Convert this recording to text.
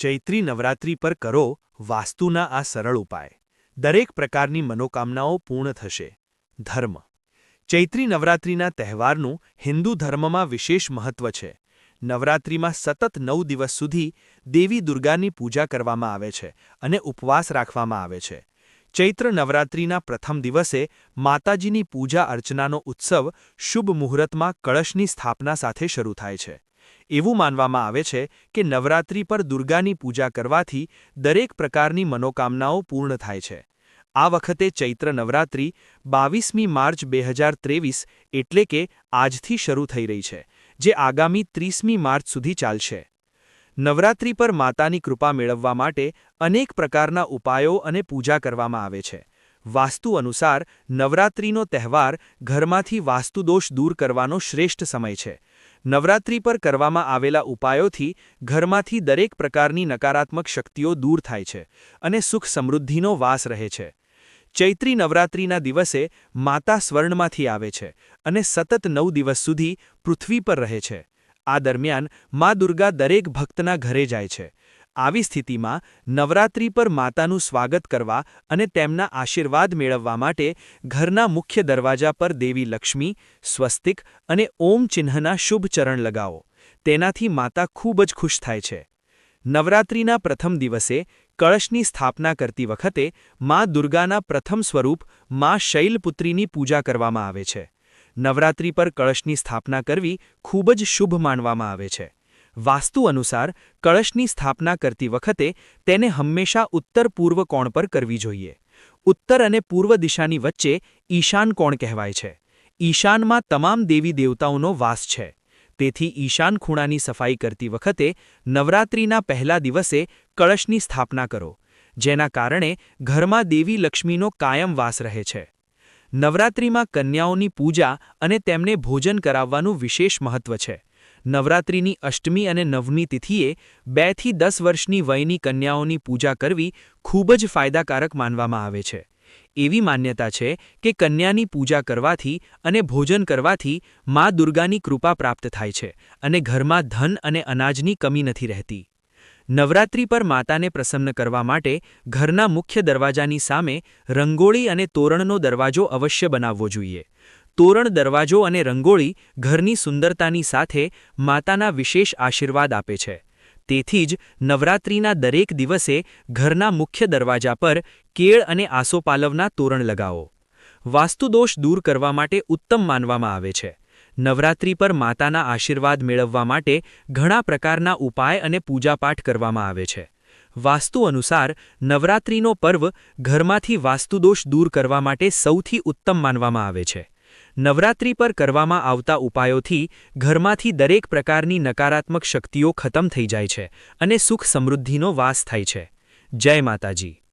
ચૈત્રી નવરાત્રિ પર કરો વાસ્તુના આ સરળ ઉપાય. દરેક પ્રકારની મનોકામનાઓ પૂર્ણ થશે. ધર્મ. ચૈત્રી નવરાત્રિના તહેવારનું હિન્દુ ધર્મમાં વિશેષ મહત્વ છે. નવરાત્રિમાં સતત 9 દિવસ સુધી દેવી દુર્ગાની પૂજા કરવામાં આવે છે અને ઉપવાસ રાખવામાં આવે છે. ચૈત્ર નવરાત્રિના પ્રથમ દિવસે માતાજીની પૂજા અર્ચનાનો ઉત્સવ શુભ મુહૂર્તમાં કળશની સ્થાપના સાથે શરૂ થાય છે. એવું માનવામાં આવે છે કે નવરાત્રિ પર દુર્ગાની પૂજા કરવાથી દરેક પ્રકારની મનોકામનાઓ પૂર્ણ થાય છે. આ વખતે ચૈત્ર નવરાત્રિ 22મી માર્ચ 2023 એટલે કે આજથી શરૂ થઈ રહી છે, જે આગામી 30મી માર્ચ સુધી ચાલશે. નવરાત્રિ પર માતાની કૃપા મેળવવા માટે અનેક પ્રકારના ઉપાયો અને પૂજા કરવામાં આવે છે. વાસ્તુ અનુસાર નવરાત્રિનો તહેવાર ઘરમાંથી વાસ્તુદોષ દૂર કરવાનો શ્રેષ્ઠ સમય છે. નવરાત્રિ પર કરવામાં આવેલા ઉપાયોથી ઘરમાંથી દરેક પ્રકારની નકારાત્મક શક્તિઓ દૂર થાય છે અને સુખ સમૃદ્ધિનો વાસ રહે છે. ચૈત્રી નવરાત્રિના દિવસે માતા સ્વર્ણમાંથી આવે છે અને સતત 9 દિવસ સુધી પૃથ્વી પર રહે છે. આ દરમિયાન મા દુર્ગા દરેક ભક્તના ઘરે જાય છે. આવી સ્થિતિમાં નવરાત્રિ પર માતાનું સ્વાગત કરવા અને તેમના આશીર્વાદ મેળવવા માટે ઘરના મુખ્ય દરવાજા પર દેવી લક્ષ્મી, સ્વસ્તિક અને ઓમ ચિહ્નના શુભ ચરણ લગાવો. તેનાથી માતા ખૂબ જ ખુશ થાય છે. નવરાત્રિના પ્રથમ દિવસે કળશની સ્થાપના કરતી વખતે મા દુર્ગાના પ્રથમ સ્વરૂપ મા શૈલપુત્રીની પૂજા કરવામાં આવે છે. નવરાત્રિ પર કળશની સ્થાપના કરવી ખૂબ જ શુભ માનવામાં આવે છે. વાસ્તુ અનુસાર કળશની સ્થાપના કરતી વખતે તેને હંમેશા ઉત્તર-પૂર્વ કોણ પર કરવી જોઈએ. ઉત્તર અને પૂર્વ દિશાની વચ્ચે ઈશાન કોણ કહેવાય છે. ઈશાનમાં તમામ દેવી દેવતાઓનો વાસ છે. તેથી ઈશાન ખૂણાની સફાઈ કરતી વખતે નવરાત્રિના પહેલા દિવસે કળશની સ્થાપના કરો, જેના કારણે ઘરમાં દેવી લક્ષ્મીનો કાયમ વાસ રહે છે. નવરાત્રિમાં કન્યાઓની પૂજા અને તેમને ભોજન કરાવવાનું વિશેષ મહત્વ છે. નવરાત્રિની અષ્ટમી અને નવમી તિથિએ 2 થી 10 વર્ષની વયની કન્યાઓની પૂજા કરવી ખૂબ જ ફાયદાકારક માનવામાં આવે છે. એવી માન્યતા છે કે કન્યાની પૂજા કરવાથી અને ભોજન કરવાથી મા દુર્ગાની કૃપા પ્રાપ્ત થાય છે અને ઘરમાં ધન અને અનાજની કમી નથી રહેતી. નવરાત્રિ પર માતાને પ્રસન્ન કરવા માટે ઘરના મુખ્ય દરવાજાની સામે રંગોળી અને તોરણનો દરવાજો અવશ્ય બનાવવો જોઈએ. તોરણ, દરવાજો અને રંગોળી ઘરની સુંદરતાની સાથે માતાના વિશેષ આશીર્વાદ આપે છે. તેથી જ નવરાત્રિના દરેક દિવસે ઘરના મુખ્ય દરવાજા પર કેળ અને આસોપાલવના તોરણ લગાવો. વાસ્તુદોષ દૂર કરવા માટે ઉત્તમ માનવામાં આવે છે. નવરાત્રિ પર માતાના આશીર્વાદ મેળવવા માટે ઘણા પ્રકારના ઉપાય અને પૂજાપાઠ કરવામાં આવે છે. વાસ્તુ અનુસાર નવરાત્રિનો પર્વ ઘરમાંથી વાસ્તુદોષ દૂર કરવા માટે સૌથી ઉત્તમ માનવામાં આવે છે. નવરાત્રિ પર કરવામાં આવતા ઉપાયોથી ઘરમાંથી દરેક પ્રકારની નકારાત્મક શક્તિઓ ખતમ થઈ જાય છે અને સુખ સમૃદ્ધિનો વાસ થાય છે. જય માતાજી.